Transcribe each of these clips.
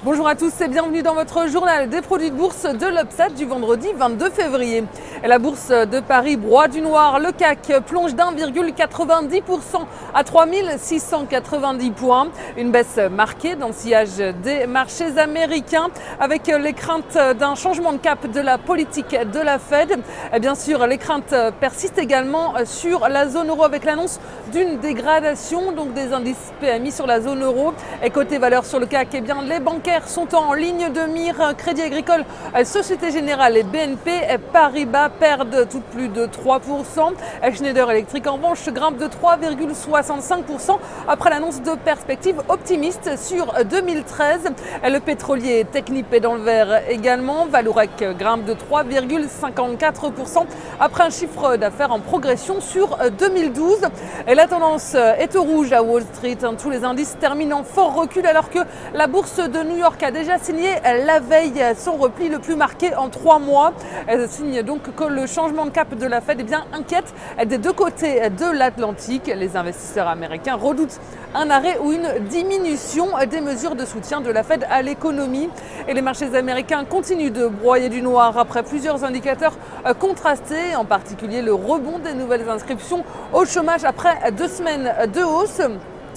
Bonjour à tous et bienvenue dans votre journal des produits de bourse de l'Upsat du vendredi 22 février. Et la bourse de Paris broie du noir. Le CAC plonge d'1,90% à 3690 points. Une baisse marquée dans le sillage des marchés américains avec les craintes d'un changement de cap de la politique de la Fed. Et bien sûr, les craintes persistent également sur la zone euro avec l'annonce d'une dégradation donc des indices PMI sur la zone euro. Et côté valeur sur le CAC, eh bien, les bancaires sont en ligne de mire. Crédit Agricole, Société Générale et BNP Paribas perdent tout plus de 3%. Schneider Electric en revanche grimpe de 3,65% après l'annonce de perspectives optimistes sur 2013. Le pétrolier Technip est dans le vert également. Vallourec grimpe de 3,54% après un chiffre d'affaires en progression sur 2012. Et la tendance est au rouge à Wall Street. Tous les indices terminent en fort recul alors que la bourse de New York a déjà signé la veille son repli le plus marqué en 3 mois. Elle signe donc que le changement de cap de la Fed inquiète des deux côtés de l'Atlantique. Les investisseurs américains redoutent un arrêt ou une diminution des mesures de soutien de la Fed à l'économie. Et les marchés américains continuent de broyer du noir après plusieurs indicateurs contrastés, en particulier le rebond des nouvelles inscriptions au chômage après 2 semaines de hausse.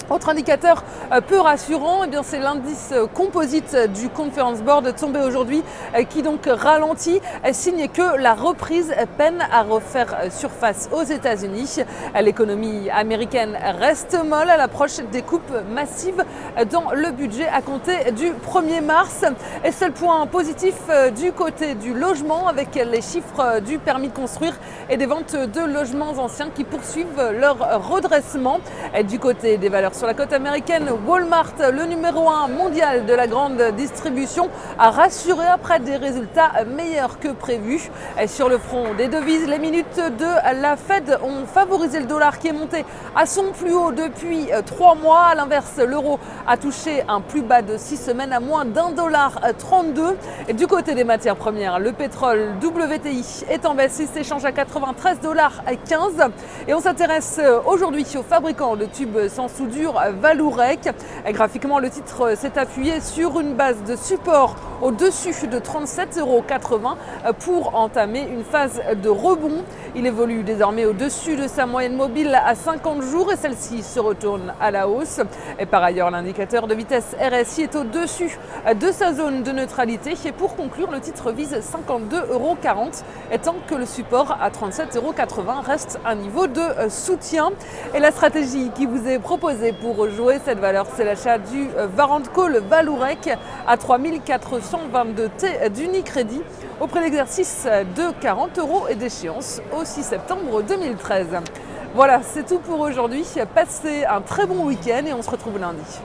Autre indicateur peu rassurant, eh c'est l'indice composite du Conference Board tombé aujourd'hui qui donc ralentit, signe que la reprise peine à refaire surface aux États-Unis. L'économie américaine reste molle à l'approche des coupes massives dans le budget à compter du 1er mars. Et seul point positif du côté du logement avec les chiffres du permis de construire et des ventes de logements anciens qui poursuivent leur redressement. Et du côté des valeurs sur la côte américaine, Walmart, le numéro 1 mondial de la grande distribution, a rassuré après des résultats meilleurs que prévus. Et sur le front des devises, les minutes de la Fed ont favorisé le dollar qui est monté à son plus haut depuis 3 mois. À l'inverse, l'euro a touché un plus bas de 6 semaines à moins d'1,32 $. Et du côté des matières premières, le pétrole WTI est en baisse, il s'échange à 93,15 $. Et on s'intéresse aujourd'hui aux fabricants de tubes sans soudure Vallourec. Graphiquement, le titre s'est appuyé sur une base de support au-dessus de 37,80 € pour entamer une phase de rebond. Il évolue désormais au-dessus de sa moyenne mobile à 50 jours et celle-ci se retourne à la hausse. Et par ailleurs, l'indicateur de vitesse RSI est au-dessus de sa zone de neutralité. Et pour conclure, le titre vise 52,40 € étant que le support à 37,80 € reste un niveau de soutien. Et la stratégie qui vous est proposée pour jouer cette valeur, c'est l'achat du Warrant Call Vallourec à 3422 T d'Unicredit au prix d'exercice de 40 € et d'échéance au 6 septembre 2013. Voilà, c'est tout pour aujourd'hui. Passez un très bon week-end et on se retrouve lundi.